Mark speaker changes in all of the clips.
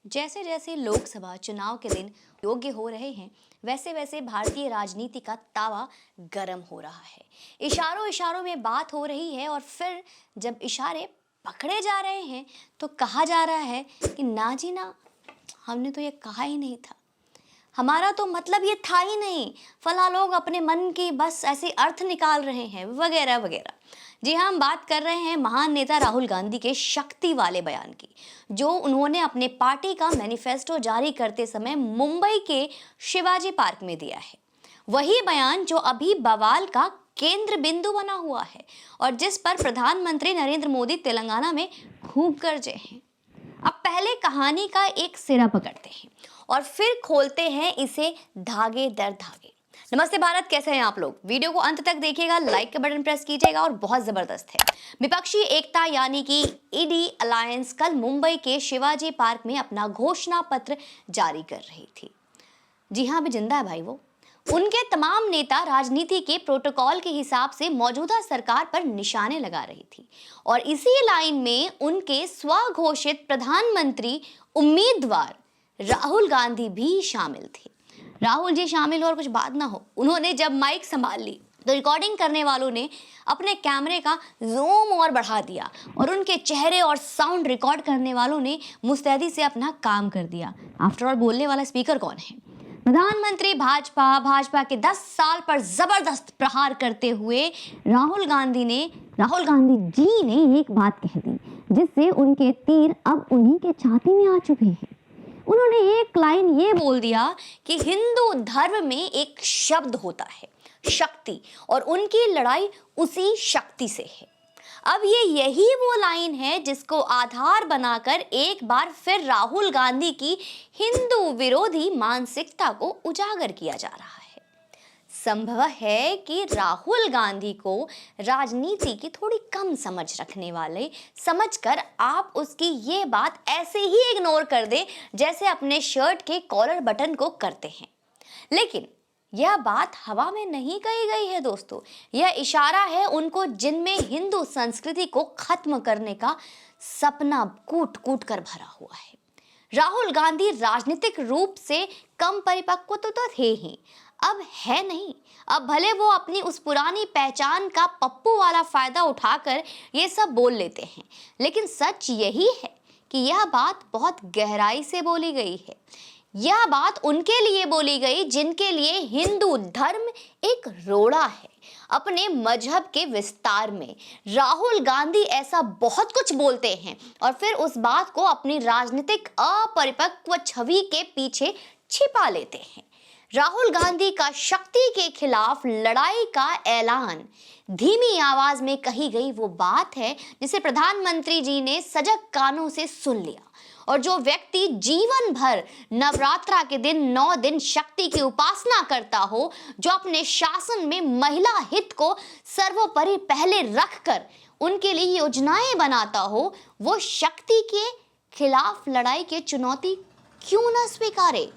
Speaker 1: जैसे जैसे लोकसभा चुनाव के दिन योग्य हो रहे हैं, वैसे वैसे भारतीय राजनीति का तावा गर्म हो रहा है। इशारों इशारों में बात हो रही है और फिर जब इशारे पकड़े जा रहे हैं तो कहा जा रहा है कि ना जी ना, हमने तो ये कहा ही नहीं था, हमारा तो मतलब ये था ही नहीं, फला लोग अपने मन की बस ऐसे अर्थ निकाल रहे हैं, वगैरह वगैरह। जी हाँ, हम बात कर रहे हैं महान नेता राहुल गांधी के शक्ति वाले बयान की, जो उन्होंने अपने पार्टी का मैनिफेस्टो जारी करते समय मुंबई के शिवाजी पार्क में दिया है। वही बयान जो अभी बवाल का केंद्र बिंदु बना हुआ है और जिस पर प्रधानमंत्री नरेंद्र मोदी तेलंगाना में खूब गरजे हैं। अब पहले कहानी का एक सिरा पकड़ते हैं और फिर खोलते हैं इसे धागे दर धागे। नमस्ते भारत, कैसे हैं आप लोग? वीडियो को अंत तक देखिएगा, लाइक का बटन प्रेस कीजिएगा और बहुत जबरदस्त है। विपक्षी एकता यानी कि ईडी अलायंस कल मुंबई के शिवाजी पार्क में अपना घोषणा पत्र जारी कर रही थी। जी हाँ, अभी जिंदा है भाई वो। उनके तमाम नेता राजनीति के प्रोटोकॉल के हिसाब से मौजूदा सरकार पर निशाने लगा रही थी और इसी लाइन में उनके स्वघोषित प्रधानमंत्री उम्मीदवार राहुल गांधी भी शामिल थे। राहुल जी शामिल हो और कुछ बात ना हो, उन्होंने जब माइक संभाल ली तो रिकॉर्डिंग करने वालों ने अपने कैमरे का जूम और बढ़ा दिया और उनके चेहरे और साउंड रिकॉर्ड करने वालों ने मुस्तैदी से अपना काम कर दिया। आफ्टर ऑल बोलने वाला स्पीकर कौन है? प्रधानमंत्री भाजपा के 10 साल पर जबरदस्त प्रहार करते हुए राहुल गांधी जी ने एक बात कह दी जिससे उनके तीर अब उन्हीं के छाती में आ चुके हैं। उन्होंने एक लाइन ये बोल दिया कि हिंदू धर्म में एक शब्द होता है शक्ति, और उनकी लड़ाई उसी शक्ति से है। अब यही वो लाइन है जिसको आधार बनाकर एक बार फिर राहुल गांधी की हिंदू विरोधी मानसिकता को उजागर किया जा रहा है। संभव है कि राहुल गांधी को राजनीति की थोड़ी कम समझ रखने वाले समझकर आप उसकी ये बात ऐसे ही इग्नोर कर दे जैसे अपने शर्ट के कॉलर बटन को करते हैं। लेकिन यह बात हवा में नहीं कही गई है दोस्तों, यह इशारा है उनको जिनमें हिंदू संस्कृति को खत्म करने का सपना कूट कूट कर भरा हुआ है। राहुल गांधी राजनीतिक रूप से कम परिपक्व तो थे ही, अब है नहीं। अब भले वो अपनी उस पुरानी पहचान का पप्पू वाला फायदा उठाकर ये सब बोल लेते हैं, लेकिन सच यही है कि यह बात बहुत गहराई से बोली गई है। यह बात उनके लिए बोली गई जिनके लिए हिंदू धर्म एक रोड़ा है। अपने मजहब के विस्तार में राहुल गांधी ऐसा बहुत कुछ बोलते हैं और फिर उस बात को अपनी राजनीतिक अपरिपक्व छवि के पीछे छिपा लेते हैं। राहुल गांधी का शक्ति के खिलाफ लड़ाई का ऐलान धीमी आवाज में कही गई वो बात है जिसे प्रधानमंत्री जी ने सजग कानों से सुन लिया, और जो व्यक्ति जीवन भर नवरात्रा के दिन 9 दिन शक्ति की उपासना करता हो, जो अपने शासन में महिला हित को सर्वोपरि पहले रखकर उनके लिए योजनाएं बनाता हो, वो शक्ति के खिलाफ लड़ाई की चुनौती क्यों न स्वीकारे?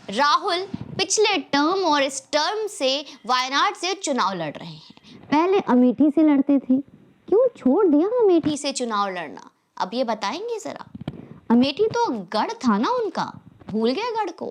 Speaker 1: राहुल पिछले टर्म और इस टर्म से वायनाड से चुनाव लड़ रहे हैं। पहले अमेठी से लड़ते थे, क्यों छोड़ दिया अमेठी से चुनाव लड़ना? अब ये बताएंगे जरा। अमेठी तो गढ़ था ना उनका, भूल गए गढ़ को?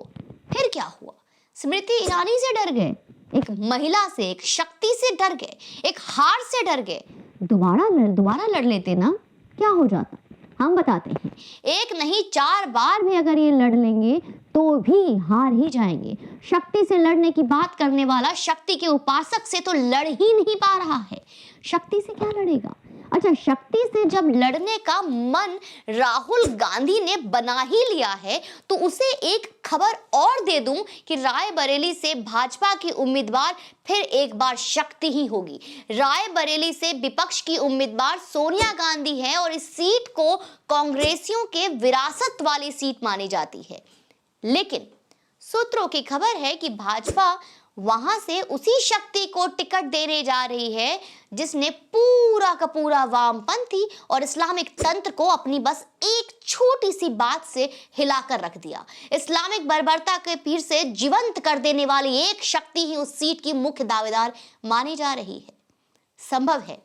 Speaker 1: फिर क्या हुआ? स्मृति ईरानी से डर गए, एक महिला से, एक शक्ति से डर गए, एक हार से डर गए। दोबारा लड़ लेते ना, क्या हो जाता? हम बताते हैं, एक नहीं 4 बार भी अगर ये लड़ लेंगे तो भी हार ही जाएंगे। शक्ति से लड़ने की बात करने वाला शक्ति के उपासक से तो लड़ ही नहीं पा रहा है। शक्ति से क्या लड़ेगा? अच्छा, शक्ति से जब लड़ने का मन राहुल गांधी ने बना ही लिया है तो उसे एक खबर और दे दूं कि रायबरेली से भाजपा की उम्मीदवार फिर एक बार शक्ति ही होगी। रायबरेली से विपक्ष की उम्मीदवार सोनिया गांधी है और इस सीट को कांग्रेसियों के विरासत वाली सीट मानी जाती है। लेकिन सूत्रों की खबर है कि भाजपा वहां से उसी शक्ति को टिकट देने जा रही है जिसने पूरा का पूरा वामपंथी और इस्लामिक तंत्र को अपनी बस एक छोटी सी बात से हिलाकर रख दिया। इस्लामिक बर्बरता के पीर से जीवंत कर देने वाली एक शक्ति ही उस सीट की मुख्य दावेदार मानी जा रही है। संभव है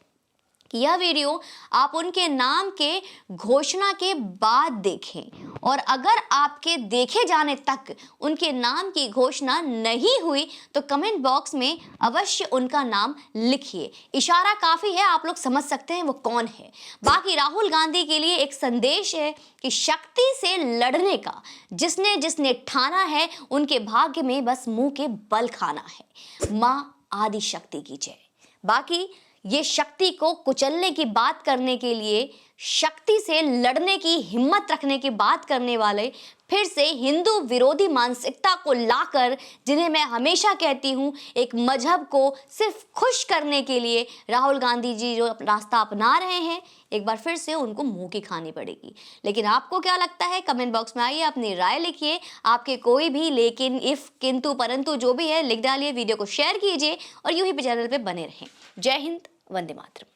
Speaker 1: यह वीडियो आप उनके नाम के घोषणा के बाद देखें और अगर आपके देखे जाने तक उनके नाम की घोषणा नहीं हुई तो कमेंट बॉक्स में अवश्य उनका नाम लिखिए। इशारा काफ़ी है, आप लोग समझ सकते हैं वो कौन है। बाकी राहुल गांधी के लिए एक संदेश है कि शक्ति से लड़ने का जिसने जिसने ठाना है उनके भाग्य में बस मुंह के बल खाना है। माँ आदि शक्ति की जय। बाकी ये शक्ति को कुचलने की बात करने के लिए, शक्ति से लड़ने की हिम्मत रखने की बात करने वाले फिर से हिंदू विरोधी मानसिकता को लाकर, जिन्हें मैं हमेशा कहती हूँ एक मजहब को सिर्फ खुश करने के लिए राहुल गांधी जी जो रास्ता अपना रहे हैं, एक बार फिर से उनको मुंह की खानी पड़ेगी। लेकिन आपको क्या लगता है? कमेंट बॉक्स में आइए, अपनी राय लिखिए। आपके कोई भी लेकिन, इफ, किंतु, परंतु जो भी है लिख डालिए, वीडियो को शेयर कीजिए और यूं ही चैनल पे बने रहें। जय हिंद, वंदे मातरम।